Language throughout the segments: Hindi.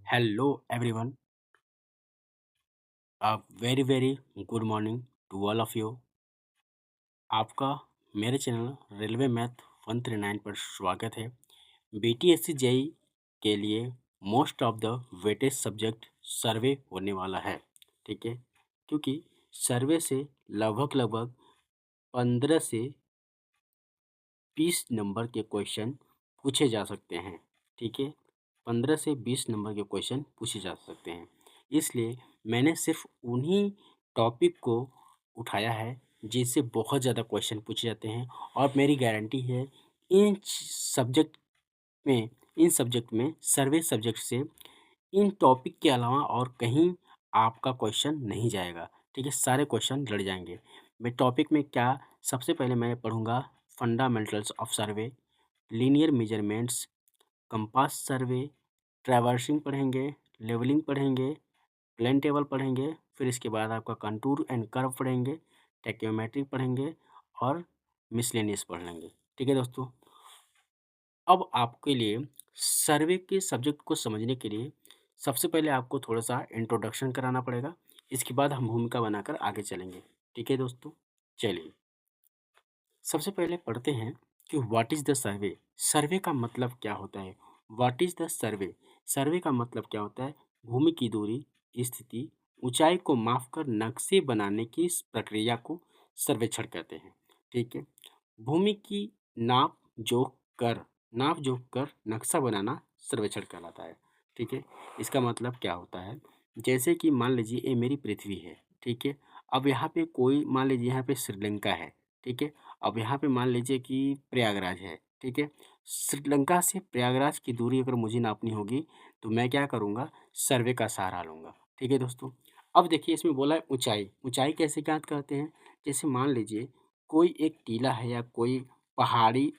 Hello everyone, a very good morning to all of you. आपका मेरे चैनल रेलवे मैथ 139 पर स्वागत है। बीटीएससी जेई के लिए most of the weightage subject survey होने वाला है, ठीक है। क्योंकि सर्वे से लगभग 15 से 20 नंबर के क्वेश्चन पूछे जा सकते हैं, ठीक है। 15 से 20 नंबर के क्वेश्चन पूछे जा सकते हैं, इसलिए मैंने सिर्फ उन्हीं टॉपिक को उठाया है जिससे बहुत ज़्यादा क्वेश्चन पूछे जाते हैं। और मेरी गारंटी है सब्जेक्ट इन सब्जेक्ट में सर्वे सब्जेक्ट से इन टॉपिक के अलावा और कहीं आपका क्वेश्चन नहीं जाएगा, ठीक है। सारे क्वेश्चन लड़ जाएंगे। मैं टॉपिक में क्या सबसे पहले मैं पढ़ूंगा fundamentals of survey, linear measurements, compass survey, traversing पढ़ेंगे, लेवलिंग पढ़ेंगे, प्लेन टेबल पढ़ेंगे, फिर इसके बाद आपका कंटूर एंड कर्व पढ़ेंगे, टेक्योमेट्री पढ़ेंगे और मिसलेनियस पढ़ लेंगे, ठीक है दोस्तों। अब आपके लिए सर्वे के सब्जेक्ट को समझने के लिए सबसे पहले आपको थोड़ा सा इंट्रोडक्शन कराना पड़ेगा। इसके बाद हम भूमिका बनाकर आगे चलेंगे, ठीक है दोस्तों। चलिए सबसे पहले पढ़ते हैं कि what is the survey. Survey का मतलब क्या होता है। What is the survey. Survey का मतलब क्या होता है। भूमि की दूरी, स्थिति, ऊंचाई को मापकर नक्शे बनाने की इस प्रक्रिया को सर्वेक्षण कहते हैं, ठीक है। भूमि की नाप जोख कर नक्शा बनाना सर्वेक्षण कहलाता है, ठीक है। इसका मतलब क्या होता है। जैसे कि मान लीजिए ये मेरी पृथ्वी है, ठीक है। अब यहाँ पे कोई मान लीजिए यहाँ पे श्रीलंका है, ठीक है। अब यहाँ पे मान लीजिए कि प्रयागराज है, ठीक है। श्रीलंका से प्रयागराज की दूरी अगर मुझे नापनी होगी तो मैं क्या करूँगा, सर्वे का सहारा लूँगा, ठीक है दोस्तों। अब देखिए इसमें बोला है ऊंचाई। ऊंचाई कैसे ज्ञात करते हैं। जैसे मान लीजिए कोई एक टीला है या कोई पहाड़ी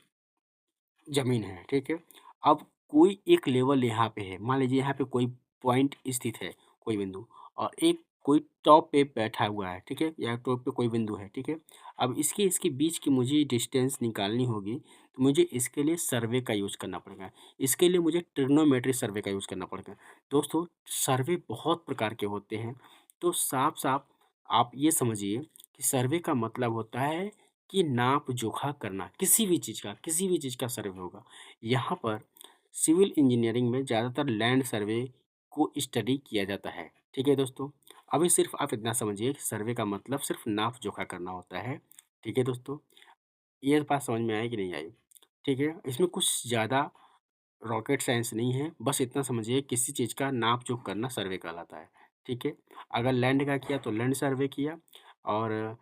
ज़मीन है, ठीक है। अब कोई एक लेवल यहाँ पे है, मान लीजिए यहाँ पे कोई पॉइंट स्थित है, कोई बिंदु, और एक कोई टॉप पे बैठा हुआ है, ठीक है, या टॉप पे कोई बिंदु है, ठीक है। अब इसके बीच की मुझे डिस्टेंस निकालनी होगी तो मुझे इसके लिए सर्वे का यूज़ करना पड़ेगा। इसके लिए मुझे ट्रिग्नोमेट्री सर्वे का यूज़ करना पड़ेगा। दोस्तों सर्वे बहुत प्रकार के होते हैं, तो साफ साफ आप ये समझिए कि सर्वे का मतलब होता है कि नाप जोखा करना किसी भी चीज़ का सर्वे होगा। यहाँ पर सिविल इंजीनियरिंग में ज़्यादातर लैंड सर्वे को स्टडी किया जाता है, ठीक है दोस्तों। अभी सिर्फ आप इतना समझिए कि सर्वे का मतलब सिर्फ नाप जोखा करना होता है, ठीक है दोस्तों। ये बात समझ में आई कि नहीं आई, ठीक है। इसमें कुछ ज़्यादा रॉकेट साइंस नहीं है, बस इतना समझिए किसी चीज़ का नाप जोख करना सर्वे कहलाता है, ठीक है। अगर लैंड का किया तो लैंड सर्वे किया, और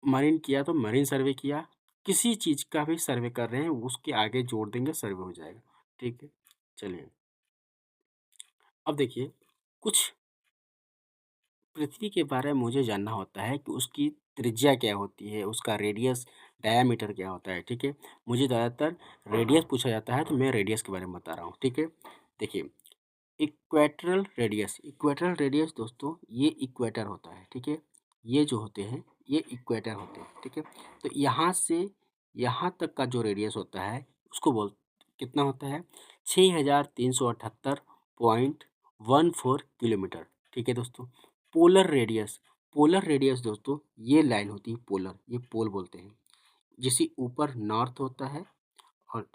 मरीन किया तो मरीन सर्वे किया। किसी चीज़ का भी सर्वे कर रहे हैं उसके आगे जोड़ देंगे, सर्वे हो जाएगा, ठीक है। चलिए अब देखिए कुछ पृथ्वी के बारे में मुझे जानना होता है कि उसकी त्रिज्या क्या होती है, उसका रेडियस डायामीटर क्या होता है, ठीक है। मुझे ज़्यादातर रेडियस पूछा जाता है तो मैं रेडियस के बारे में बता रहा हूँ, ठीक है। देखिए इक्वेटरल रेडियस दोस्तों, ये इक्वेटर होता है, ठीक है। ये जो होते हैं ये इक्वेटर होते हैं, ठीक है। तो यहाँ से यहाँ तक का जो रेडियस होता है उसको कितना होता है, 6378.14 किलोमीटर, ठीक है दोस्तों। पोलर रेडियस दोस्तों, ये लाइन होती है पोलर, ये पोल बोलते हैं, जिसे ऊपर नॉर्थ होता है और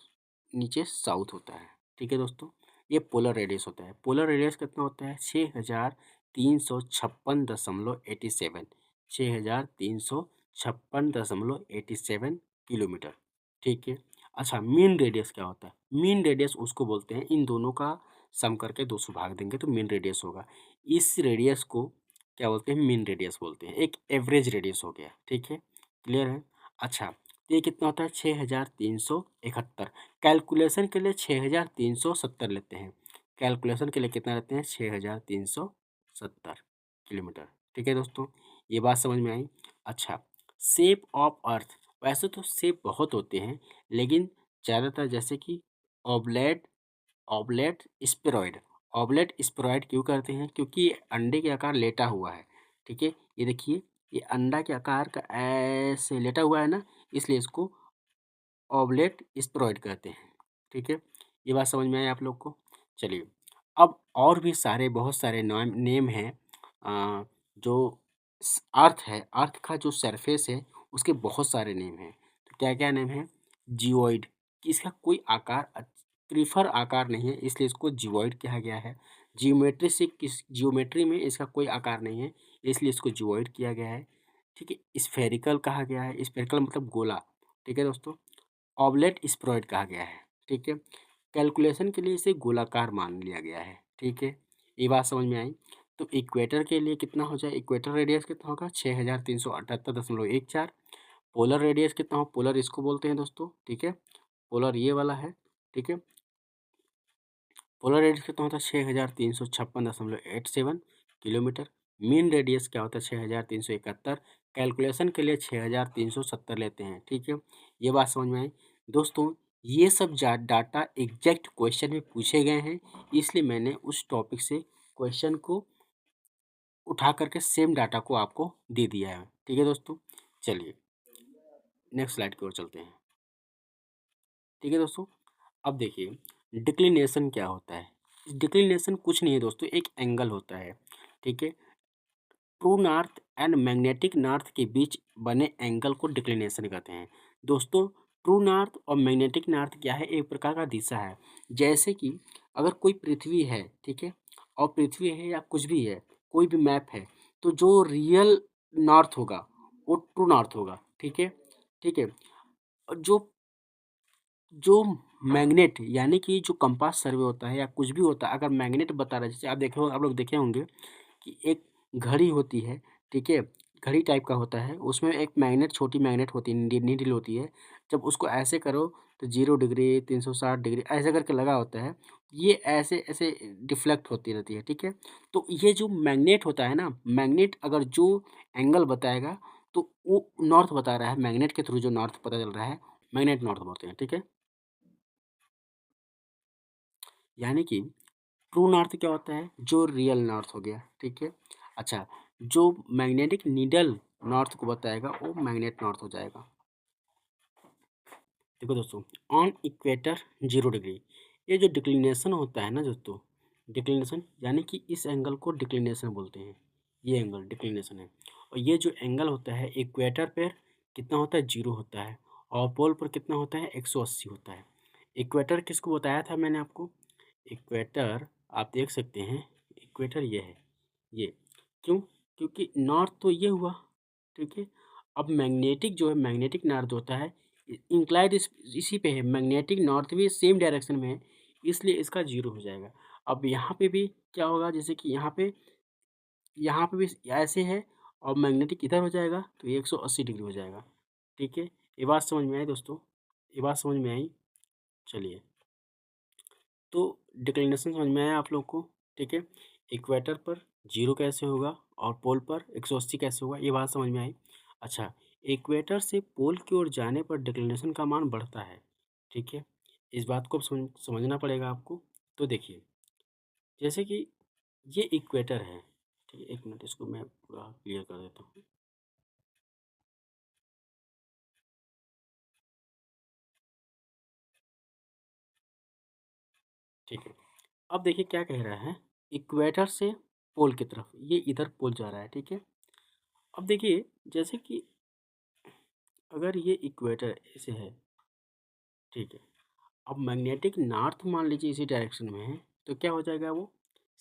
नीचे साउथ होता है, ठीक है दोस्तों। ये पोलर रेडियस होता है। पोलर रेडियस कितना होता है, 6356.87, 6356.87 किलोमीटर, ठीक है। अच्छा मीन रेडियस क्या होता है। मीन रेडियस उसको बोलते हैं, इन दोनों का सम करके 200 भाग देंगे तो मीन रेडियस होगा। इस रेडियस को क्या बोलते हैं, मीन रेडियस बोलते हैं। एक एवरेज रेडियस हो गया, ठीक है, क्लियर है। अच्छा ये कितना होता है, 6371। कैलकुलेशन के लिए 6370 लेते हैं, कैलकुलेशन के लिए कितना लेते हैं, 6370 किलोमीटर, ठीक है दोस्तों। ये बात समझ में आई। अच्छा शेप ऑफ अर्थ, वैसे तो शेप बहुत होते हैं लेकिन ज़्यादातर जैसे कि oblate oblate spheroid, oblate spheroid क्यों करते हैं, क्योंकि ये अंडे के आकार लेटा हुआ है, ठीक है। ये देखिए ये अंडा के आकार का ऐसे लेटा हुआ है ना, इसलिए इसको ऑब्लेट स्पेरॉइड कहते हैं, ठीक है। ये बात समझ में आई आप लोग को। चलिए अब और भी सारे बहुत सारे नेम हैं जो अर्थ है, अर्थ का जो सरफेस है उसके बहुत सारे नेम हैं। तो क्या क्या नेम है? जियोइड, कि इसका कोई आकार त्रिफर आकार नहीं है, इसलिए इसको जियोइड कहा गया है। जियोमेट्री में इसका कोई आकार नहीं है, इसलिए इसको जियोइड किया गया है। ठीक है, स्फेरिकल कहा गया है, स्फेरिकल मतलब गोला। ठीक है दोस्तों, ऑबलेट स्प्रोइड कहा गया है। ठीक है, कैलकुलेशन के लिए इसे गोलाकार मान लिया गया है। ठीक है, ये बात समझ में आई। तो इक्वेटर के लिए कितना हो जाए? इक्वेटर रेडियस कितना होगा? 6378.14। पोलर रेडियस कितना हो? पोलर इसको बोलते हैं दोस्तों। ठीक है, पोलर ये वाला है। ठीक है, पोलर रेडियस कितना होता है? 6356.87 किलोमीटर। मीन रेडियस क्या होता है? 6371। कैलकुलेशन के लिए 6370 लेते हैं। ठीक है, ये बात समझ में आई दोस्तों। ये सब डाटा एग्जैक्ट क्वेश्चन में पूछे गए हैं, इसलिए मैंने उस टॉपिक से क्वेश्चन को उठा करके सेम डाटा को आपको दे दिया है। ठीक है दोस्तों, चलिए नेक्स्ट स्लाइड की ओर चलते हैं। ठीक है दोस्तों, अब देखिए डिक्लिनेशन क्या होता है। डिक्लिनेशन कुछ नहीं है दोस्तों, एक एंगल होता है। ठीक है, true north and magnetic north के बीच बने एंगल को डिक्लिनेशन कहते हैं। दोस्तों, ट्रू नॉर्थ और मैग्नेटिक नॉर्थ क्या है? एक प्रकार का दिशा है। जैसे कि अगर कोई पृथ्वी है, ठीक है, और पृथ्वी है या कुछ भी है, कोई भी मैप है, तो जो रियल नॉर्थ होगा वो ट्रू नॉर्थ होगा। ठीक है, ठीक है, और जो जो मैग्नेट यानी कि जो कंपास सर्वे होता है या कुछ भी होता है, अगर मैग्नेट बता रहा है, जैसे आप लोग देखे होंगे कि एक घड़ी होती है। ठीक है, घड़ी टाइप का होता है, उसमें एक मैग्नेट, छोटी मैग्नेट होती है, नीडल होती है। जब उसको ऐसे करो तो 0 डिग्री, 360 डिग्री ऐसे करके लगा होता है। ये ऐसे ऐसे डिफ्लेक्ट होती रहती है। ठीक है, तो ये जो मैग्नेट होता है ना, मैग्नेट अगर जो एंगल बताएगा तो वो नॉर्थ बता रहा है। मैग्नेट के थ्रू जो नॉर्थ पता चल रहा है, मैग्नेट नॉर्थ बोलते हैं। ठीक है, यानी कि ट्रू नॉर्थ क्या होता है? जो रियल नॉर्थ हो गया। ठीक है, अच्छा, जो मैग्नेटिक नीडल नॉर्थ को बताएगा वो मैग्नेट नॉर्थ हो जाएगा। देखो दोस्तों, ऑन इक्वेटर 0 डिग्री, ये जो डिक्लिनेशन होता है ना दोस्तों, डिक्लिनेशन यानी कि इस एंगल को डिक्लिनेशन बोलते हैं। ये एंगल डिक्लिनेशन है। और ये जो एंगल होता है इक्वेटर पर कितना होता है? 0 होता है। और पोल पर कितना होता है? 180 होता है। इक्वेटर किसको बताया था मैंने आपको? इक्वेटर आप देख सकते हैं, इक्वेटर ये है, ये क्यों? क्योंकि नॉर्थ तो ये हुआ। ठीक है, अब मैग्नेटिक जो है, मैग्नेटिक नॉर्थ होता है इंक्लाइड इसी पे है, मैग्नेटिक नॉर्थ भी सेम डायरेक्शन में है, इसलिए इसका 0 हो जाएगा। अब यहाँ पे भी क्या होगा? जैसे कि यहाँ पे भी ऐसे है और मैग्नेटिक इधर हो जाएगा, तो ये 180 डिग्री हो जाएगा। ठीक है, ये बात समझ में आई दोस्तों? ये बात समझ में आई? चलिए, तो डिक्लिनेशन समझ में आया आप लोग को? ठीक है, इक्वेटर पर 0 कैसे होगा और पोल पर 180 कैसे होगा, ये बात समझ में आई। अच्छा, इक्वेटर से पोल की ओर जाने पर डिक्लिनेशन का मान बढ़ता है। ठीक है, इस बात को समझना पड़ेगा आपको। तो देखिए, जैसे कि ये इक्वेटर है। ठीक है, एक मिनट, इसको मैं पूरा क्लियर कर देता हूँ। ठीक है, अब देखिए क्या कह रहा है, इक्वेटर से पोल की तरफ, ये इधर पोल जा रहा है। ठीक है, अब देखिए जैसे कि अगर ये इक्वेटर ऐसे है, ठीक है, अब मैग्नेटिक नॉर्थ मान लीजिए इसी डायरेक्शन में है, तो क्या हो जाएगा? वो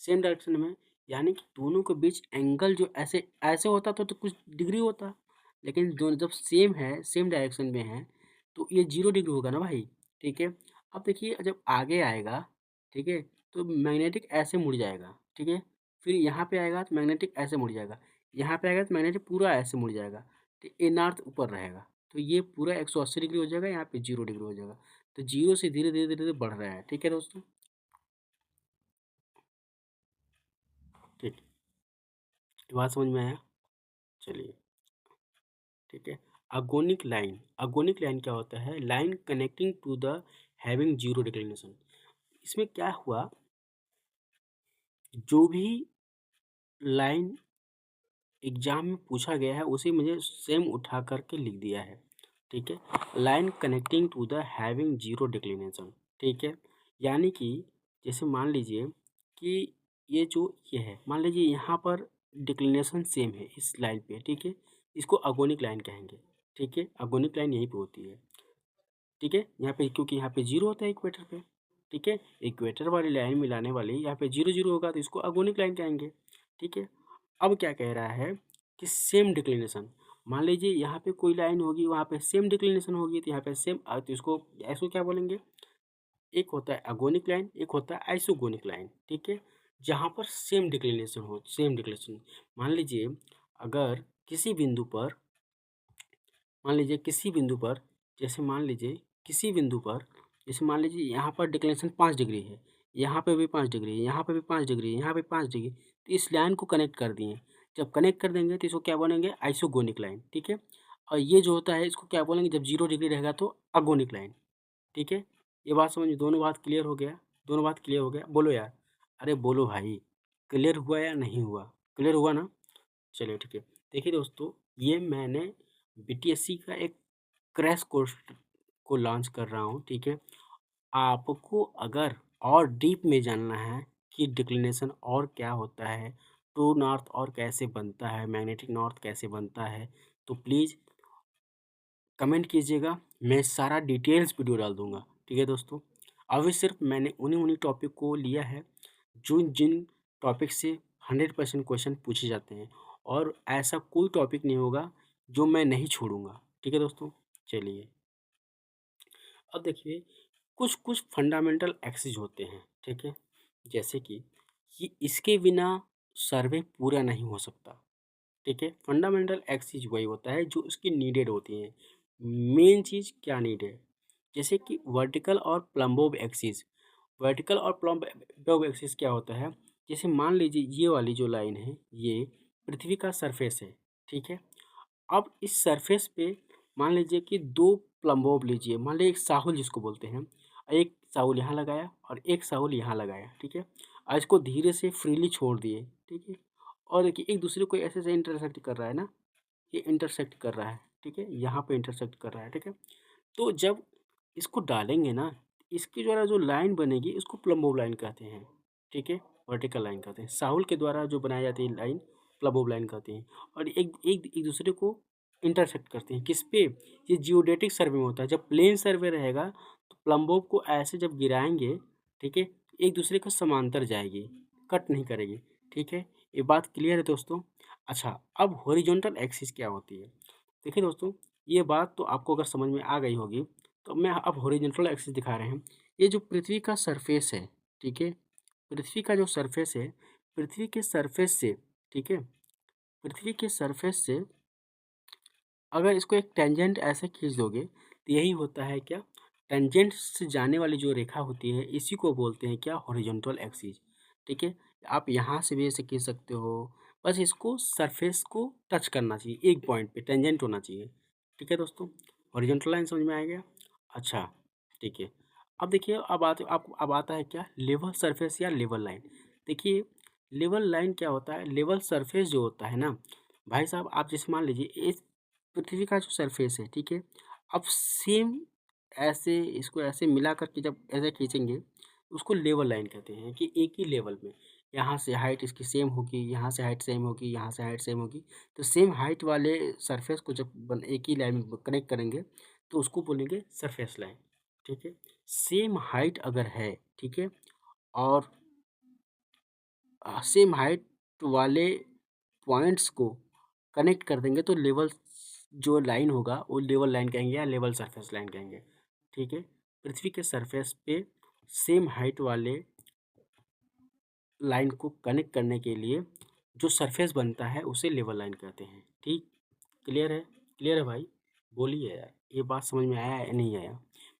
सेम डायरेक्शन में, यानी कि दोनों के बीच एंगल जो ऐसे ऐसे होता तो कुछ डिग्री होता, लेकिन दोनों जब सेम है, सेम डायरेक्शन में है, तो ये 0 डिग्री होगा ना भाई। ठीक है, अब देखिए जब आगे आएगा, ठीक है, तो मैग्नेटिक ऐसे मुड़ जाएगा। ठीक है, फिर यहाँ पे आएगा तो मैग्नेटिक ऐसे मुड़ जाएगा, यहाँ पे आएगा तो मैग्नेटिक पूरा ऐसे मुड़ जाएगा, तो ए नॉर्थ ऊपर रहेगा, तो ये पूरा 180 डिग्री हो जाएगा, यहाँ पे 0 डिग्री हो जाएगा। तो 0 से धीरे धीरे धीरे धीरे बढ़ रहा है। ठीक है दोस्तों, ठीक, ये बात समझ में आया? चलिए, ठीक है, अगोनिक लाइन क्या होता है? Line connecting to the having 0 declination. इसमें क्या हुआ, जो भी लाइन एग्जाम में पूछा गया है उसे मुझे सेम उठा करके लिख दिया है। ठीक है, line connecting to the having 0 declination. ठीक है, यानी कि जैसे मान लीजिए कि ये है, मान लीजिए यहाँ पर डिक्लिनेशन सेम है इस लाइन पे, ठीक है, इसको अगोनिक लाइन कहेंगे, ठीक है, अगोनिक लाइन यहीं पे होती है, ठीक है, यहाँ पे क्योंकि यहाँ पे जीरो होता है इक्वेटर पे, ठीक है, इक्वेटर वाली लाइन मिलाने वाली यहाँ पे जीरो जीरो होगा तो इसको अगोनिक लाइन कहेंगे, ठीक है। अब क्या कह रहा है कि सेम डिक्लिनेशन, मान लीजिए यहाँ पे कोई लाइन होगी, वहाँ पे सेम डिक्लिनेशन होगी, तो यहाँ पे सेम, तो इसको ऐसो क्या बोलेंगे, एक होता है अगोनिक लाइन, एक होता है आइसोगोनिक लाइन, ठीक है, जहाँ पर सेम डिक्लिनेशन हो, सेम डिक्लिनेशन। मान लीजिए अगर किसी बिंदु पर, मान लीजिए किसी बिंदु पर, जैसे मान लीजिए किसी बिंदु पर, जैसे मान लीजिए यहाँ पर डिक्लेरेशन 5 डिग्री है, यहाँ पे भी 5 डिग्री है, यहाँ पे भी 5 डिग्री, यहाँ पे 5 डिग्री, तो इस लाइन को कनेक्ट कर दिए। जब कनेक्ट कर देंगे तो इसको क्या बोलेंगे, आइसोगोनिक लाइन, ठीक है। और ये जो होता है इसको क्या बोलेंगे, जब 0 डिग्री रहेगा तो अगोनिक लाइन, ठीक है। ये बात समझ, दोनों बात क्लियर हो गया, दोनों बात क्लियर हो गया, बोलो यार, अरे बोलो भाई, क्लियर हुआ या नहीं हुआ, क्लियर हुआ ना। चलिए ठीक है। देखिए दोस्तों, ये मैंने बीटीएससी का एक क्रैश कोर्स को लॉन्च कर रहा हूँ, ठीक है। आपको अगर और डीप में जानना है कि डिक्लिनेशन और क्या होता है, ट्रू नॉर्थ और कैसे बनता है, मैग्नेटिक नॉर्थ कैसे बनता है, तो प्लीज़ कमेंट कीजिएगा, मैं सारा डिटेल्स वीडियो डाल दूंगा, ठीक है दोस्तों। अभी सिर्फ मैंने उन्हीं टॉपिक को लिया है जो जिन टॉपिक से 100% क्वेश्चन पूछे जाते हैं, और ऐसा कोई टॉपिक नहीं होगा जो मैं नहीं छोड़ूंगा, ठीक है दोस्तों। चलिए, अब देखिए, कुछ कुछ फंडामेंटल एक्सिस होते हैं, ठीक है, जैसे कि इसके बिना सर्वे पूरा नहीं हो सकता, ठीक है। फंडामेंटल एक्सिस वही होता है जो उसकी नीडेड होती है। मेन चीज़ क्या नीड है, जैसे कि वर्टिकल और प्लम्बोव एक्सिस। वर्टिकल और प्लम्बोव एक्सिस क्या होता है, जैसे मान लीजिए ये वाली जो लाइन है ये पृथ्वी का सरफेस है, ठीक है। अब इस सरफेस पे मान लीजिए कि दो प्लम्बोव लीजिए, मान लीजिए एक साहुल जिसको बोलते हैं, एक साहुल यहाँ लगाया और एक साहुल यहाँ लगाया, ठीक है। और इसको धीरे से फ्रीली छोड़ दिए, ठीक है। और देखिए एक दूसरे को ऐसे ऐसे इंटरसेक्ट कर रहा है ना, ये इंटरसेक्ट कर रहा है, ठीक है, यहाँ पे इंटरसेक्ट कर रहा है, ठीक है। तो जब इसको डालेंगे ना, इसकी द्वारा जो लाइन बनेगी इसको प्लम्बोव लाइन कहते हैं, ठीक है, वर्टिकल लाइन कहते हैं। साहुल के द्वारा जो बनाई जाती है लाइन प्लम्बोव लाइन कहते हैं। और एक एक एक दूसरे को इंटरसेक्ट करते हैं, किस पे, ये जियोडेटिक सर्वे में होता है। जब प्लेन सर्वे रहेगा तो प्लम्बोव को ऐसे जब गिराएंगे, ठीक है, एक दूसरे के समांतर जाएगी, कट नहीं करेगी, ठीक है। ये बात क्लियर है दोस्तों। अच्छा, अब हॉरिजॉन्टल एक्सिस क्या होती है, देखिए दोस्तों, ये बात तो आपको अगर समझ में आ गई होगी, तो मैं अब हॉरिजॉन्टल एक्सिस दिखा रहे हैं। ये जो पृथ्वी का सरफेस है, ठीक है, पृथ्वी का जो सरफेस है, पृथ्वी के सरफेस से, ठीक है, पृथ्वी के सरफेस से अगर इसको एक टेंजेंट ऐसे खींच दोगे तो यही होता है क्या, टेंजेंट से जाने वाली जो रेखा होती है इसी को बोलते हैं क्या, हॉरिजॉन्टल एक्सिस, ठीक है। आप यहाँ से भी ऐसे खींच सकते हो, बस इसको सरफेस को टच करना चाहिए, एक पॉइंट पे टेंजेंट होना चाहिए, ठीक है दोस्तों। हॉरिजॉन्टल लाइन समझ में आ गया। अच्छा, ठीक है। अब देखिए, अब आता है क्या, लेवल सरफेस या लेवल लाइन। देखिए, लेवल लाइन क्या होता है, लेवल सरफेस जो होता है ना भाई साहब, आप जैसे मान लीजिए इस पृथ्वी का जो सरफेस है, ठीक है, अब सेम ऐसे इसको ऐसे मिला करके जब ऐसे खींचेंगे उसको लेवल लाइन कहते हैं, कि एक ही लेवल में, यहाँ से हाइट इसकी सेम होगी, यहाँ से हाइट सेम होगी, यहाँ से हाइट सेम होगी, तो सेम हाइट वाले सरफेस को जब एक ही लाइन में कनेक्ट करेंगे तो उसको बोलेंगे सरफेस लाइन, ठीक है। सेम हाइट अगर है, ठीक है, और सेम हाइट वाले पॉइंट्स को कनेक्ट कर देंगे तो लेवल जो लाइन होगा वो लेवल लाइन कहेंगे या लेवल सरफेस लाइन कहेंगे, ठीक है। पृथ्वी के सरफेस पे सेम हाइट वाले लाइन को कनेक्ट करने के लिए जो सरफेस बनता है उसे लेवल लाइन कहते हैं, ठीक। क्लियर है, क्लियर है भाई, बोलिए यार, ये बात समझ में आया या नहीं आया।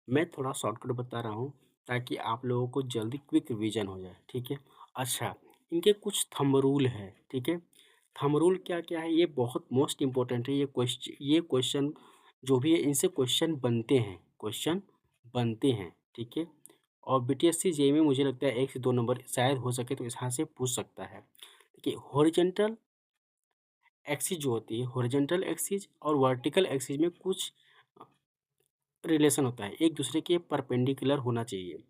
मैं थोड़ा शॉर्टकट बता रहा हूँ ताकि आप लोगों को जल्दी क्विक रिवीजन हो जाए, ठीक है। अच्छा, इनके कुछ थंब रूल है, ठीक है। थंब रूल क्या क्या है, ये बहुत मोस्ट इंपॉर्टेंट है। ये क्वेश्चन जो भी है इनसे क्वेश्चन बनते हैं, क्वेश्चन बनते हैं, ठीक है। और बीटीएससी जेईई में मुझे लगता है 1 से 2 नंबर शायद हो सके तो यहाँ से पूछ सकता है। देखिए, हॉरिजॉन्टल एक्सिस जो होती है, हॉरिजॉन्टल एक्सिस और वर्टिकल एक्सिस में कुछ रिलेशन होता है, एक दूसरे के परपेंडिकुलर होना चाहिए,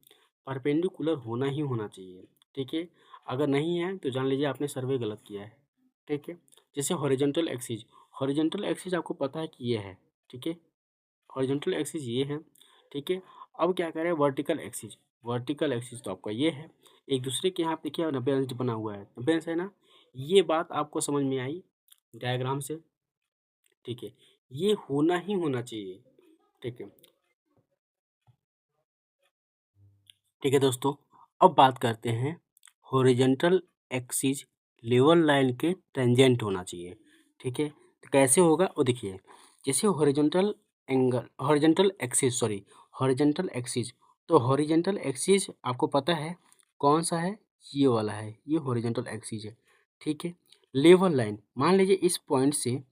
परपेंडिकुलर होना ही होना चाहिए, ठीक है। अगर नहीं है तो जान लीजिए आपने सर्वे गलत किया है, ठीक है। जैसे हॉरिजॉन्टल एक्सिस आपको पता है कि ये है, ठीक है। हॉरिजॉन्टल एक्सिस ये है, ठीक है। अब क्या करें, वर्टिकल एक्सिस तो आपका ये है, एक दूसरे के यहाँ पे देखिए 90 अंश बना हुआ है, 90 अंश है ना। ये बात आपको समझ में आई डायग्राम से, ठीक है। ये होना ही होना चाहिए, ठीक है। ठीक है दोस्तों, अब बात करते हैं हॉरिजॉन्टल एक्सिस लेवल लाइन के टेंजेंट होना चाहिए, ठीक है। तो कैसे होगा वो देखिए, जैसे हॉरिजॉन्टल एक्सिस, तो हॉरिजॉन्टल एक्सिस आपको पता है कौन सा है, ये वाला है, ये हॉरिजॉन्टल एक्सिस है, ठीक है। लेवल लाइन मान लीजिए इस पॉइंट से,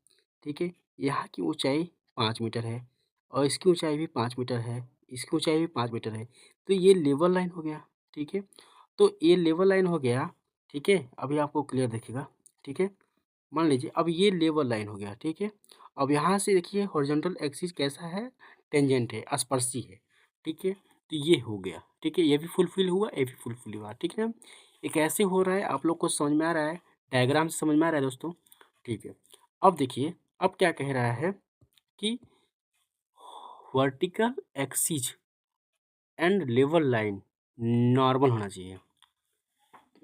ठीक है, यहाँ की ऊंचाई 5 मीटर है और इसकी ऊंचाई भी 5 मीटर है, इसकी ऊंचाई भी 5 मीटर है, तो ये लेवल लाइन हो गया, ठीक है। तो ये लेवल लाइन हो गया, ठीक है। अभी आपको क्लियर दिखेगा, ठीक है। मान लीजिए अब ये लेवल लाइन हो गया, ठीक है। अब यहाँ से देखिए हॉरिजॉन्टल एक्सिस कैसा है, टेंजेंट है, स्पर्शी है, ठीक है। तो ये हो गया, ठीक है, ये भी फुलफिल हुआ, ये भी फुलफिल हुआ, ठीक है। ये कैसे हो रहा है आप लोग को समझ में आ रहा है, डायग्राम से समझ में आ रहा है दोस्तों, ठीक है। अब देखिए, अब क्या कह रहा है कि vertical axis and level line normal होना चाहिए,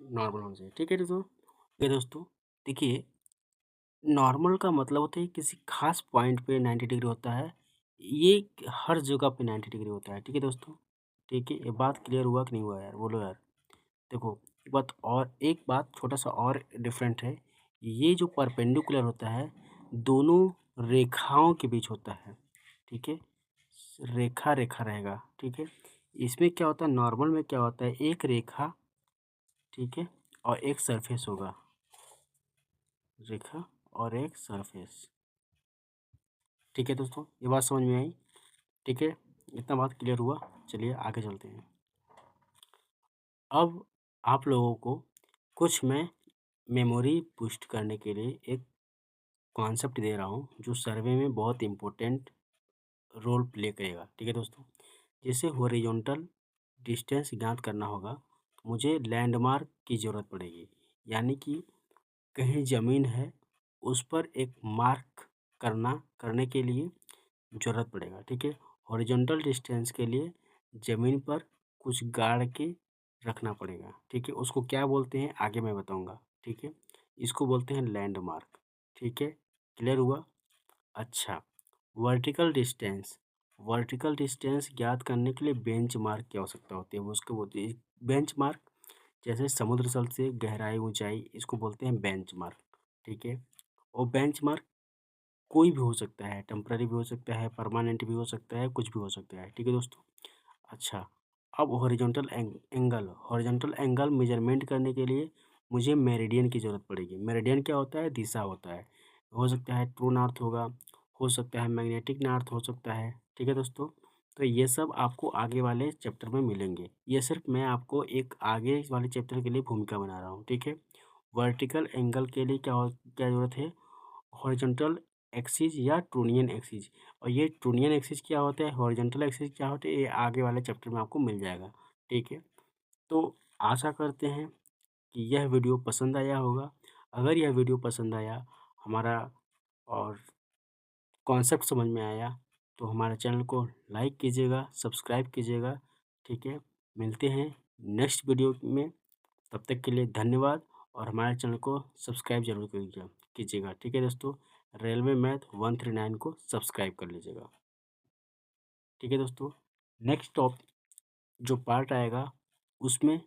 नॉर्मल होना चाहिए, ठीक है दोस्तों। ये दोस्तों देखिए, नॉर्मल का मतलब होता है किसी खास पॉइंट पे 90 डिग्री होता है, ये हर जगह पे 90 डिग्री होता है, ठीक है दोस्तों। ठीक है, ये बात क्लियर हुआ कि नहीं हुआ यार, बोलो यार। देखो, एक बात छोटा सा और डिफरेंट है, ये जो परपेंडिकुलर होता है दोनों रेखाओं के बीच होता है, ठीक है। रेखा रेखा रहेगा, ठीक है। इसमें क्या होता है, नॉर्मल में क्या होता है, एक रेखा, ठीक है, और एक सरफेस होगा, रेखा और एक सरफेस, ठीक है दोस्तों। ये बात समझ में आई, ठीक है, इतना बात क्लियर हुआ। चलिए आगे चलते हैं। अब आप लोगों को कुछ मैं मेमोरी बूस्ट करने के लिए एक कॉन्सेप्ट दे रहा हूँ जो सर्वे में बहुत इम्पोर्टेंट रोल प्ले करेगा, ठीक है दोस्तों। जैसे हॉरिजॉन्टल डिस्टेंस ज्ञात करना होगा, तो मुझे लैंडमार्क की ज़रूरत पड़ेगी, यानी कि कहीं ज़मीन है उस पर एक मार्क करने के लिए ज़रूरत पड़ेगा, ठीक है। हॉरिजॉन्टल डिस्टेंस के लिए ज़मीन पर कुछ गाड़ के रखना पड़ेगा, ठीक है। उसको क्या बोलते हैं आगे मैं बताऊंगा, ठीक है। इसको बोलते हैं लैंडमार्क, ठीक है। क्लियर हुआ। अच्छा, वर्टिकल डिस्टेंस, वर्टिकल डिस्टेंस ज्ञात करने के लिए बेंच मार्क की आवश्यकता होती है, वो उसको बोलते हैं बेंच मार्क। जैसे समुद्र तल से गहराई ऊंचाई, इसको बोलते हैं बेंच मार्क, ठीक है। और बेंच मार्क कोई भी हो सकता है, टेम्पररी भी हो सकता है, परमानेंट भी हो सकता है, कुछ भी हो सकता है, ठीक है दोस्तों। अच्छा, अब हॉरिजॉन्टल एंगल मेजरमेंट करने के लिए मुझे मेरिडियन की ज़रूरत पड़ेगी। मेरिडियन क्या होता है, दिशा होता है, हो सकता है ट्रू नॉर्थ होगा, हो सकता है मैग्नेटिक नॉर्थ हो सकता है, ठीक है दोस्तों। तो ये सब आपको आगे वाले चैप्टर में मिलेंगे, ये सिर्फ मैं आपको एक आगे वाले चैप्टर के लिए भूमिका बना रहा हूँ, ठीक है। वर्टिकल एंगल के लिए क्या ज़रूरत है, हॉरिजॉन्टल एक्सिस या ट्रूनियन एक्सिस। और ये ट्रूनियन एक्सिस क्या होता है, हॉरिजॉन्टल एक्सिस क्या होता है, ये आगे वाले चैप्टर में आपको मिल जाएगा, ठीक है। तो आशा करते हैं कि यह वीडियो पसंद आया होगा। अगर यह वीडियो पसंद आया, हमारा और कॉन्सेप्ट समझ में आया, तो हमारे चैनल को लाइक कीजिएगा, सब्सक्राइब कीजिएगा, ठीक है। मिलते हैं नेक्स्ट वीडियो में, तब तक के लिए धन्यवाद। और हमारे चैनल को सब्सक्राइब जरूर कीजिएगा, ठीक है दोस्तों। रेलवे मैथ 139 को सब्सक्राइब कर लीजिएगा, ठीक है दोस्तों। नेक्स्ट टॉप जो पार्ट आएगा उसमें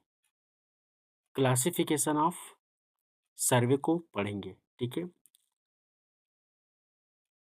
क्लासिफिकेशन ऑफ सर्वे को पढ़ेंगे, ठीक है।